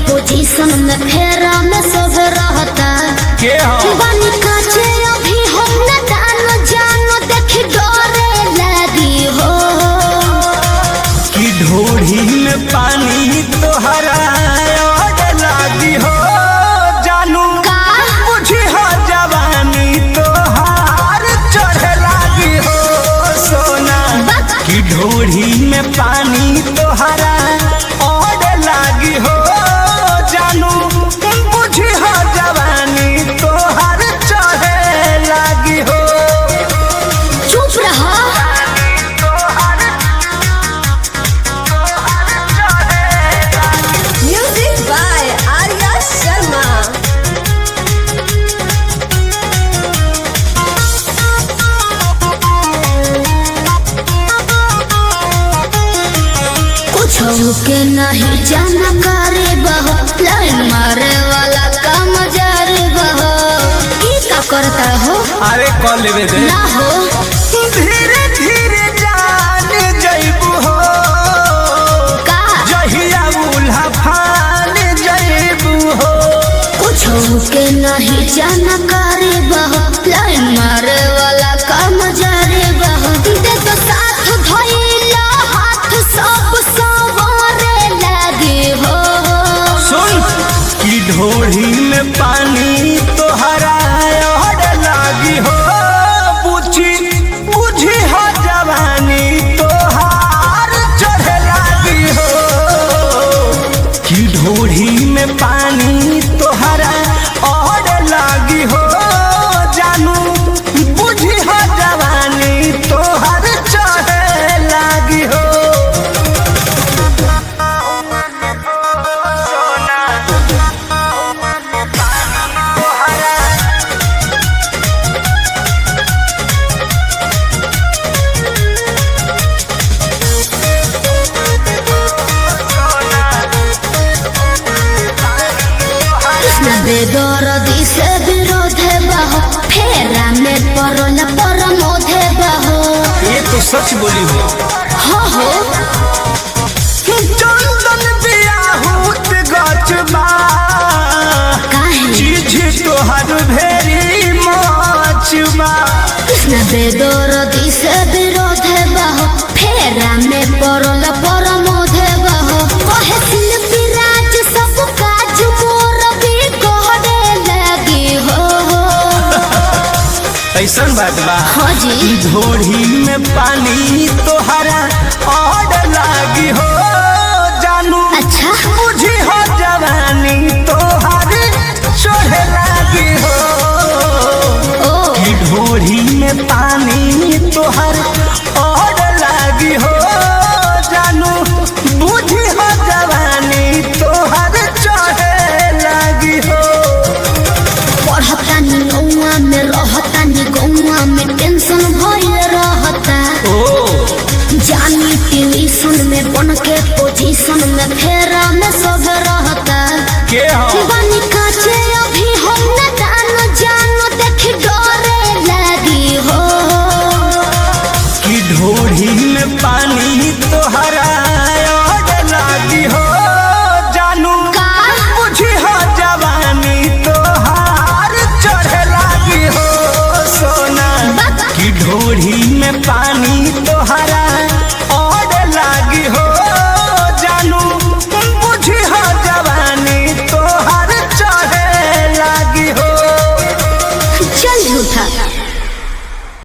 Position में फेरा में सब रहता के हो बनी काचे अभी हम न जानो देखी डरे लगी हो कि ढोढ़ी में पानी तोहरा लागी हो जानू का बुझी हो जवानी तोहार चढ़े लागी हो सोना कि ढोढ़ी में पानी तोहरा लागी हो जानू बुझी हो जवानी तोहार चढ़े लागी हो चुप रहा Music by Arya Sharma. कुछ के नहीं जानकारी बहो लाइन मारे वाला काम जारी बहो की का करता हो अरे कॉल लेवे दे ना हो धीरे धीरे जान जइबू हो का जहिया उल्हा फान जइबू हो कुछ के नहीं जानकारी बहो लाइन मारे वाला काम जारी बहो दे तो साथ धइला हाथ सब सवारे लगे हो सुन कि ढोढ़ी में पानी तोहरा लागी हो बुझी हो जवानी तोहार चढ़े लागी हो कि ढोढ़ी में पानी तोहरा लागी हो जानू बुझी हो जवानी तोहार चढ़े लागी हो कृष्ण बेदरदी से विरोध बहो फेरा में परल परमोधे बहो ये तो सच बोली हो हो चंदन बियाहूत गचबा काहे चीज तोहर भेरी मचबा कृष्ण बेदरदी से विरोध बहो फेरा में परल परमोधे बहो कहे शिल्पी राज सब काज मोर भी कहने लगी हो ऐसन बात बा हाँ जी ढोढ़ी में पानी तोहरा लागी हो जानू अच्छा बुझी हो जवानी तोहर चढ़े लागी हो ओ कि ढोढ़ी में पानी तोहर लागी हो जानू बुझी हो जवानी तोहर चढ़े लागी हो पढ़तानी गौआ में रहतानी गौआ में टेंशन भइल रहता ओ जानी ट्यूशन में बन के पोजीशन में फेरा में सब रहता के हो बनी काचे अभी हम न जानो देखी डरे लगी हो कि ढोढ़ी में पानी तोहरा लागी हो जानू का बुझी हो जवानी तोहार चढ़े लागी हो सोना कि ढोढ़ी में पानी तोहरा लागी हो जानू बुझी हो जवानी तोहार चढ़े लागी हो चल झूठा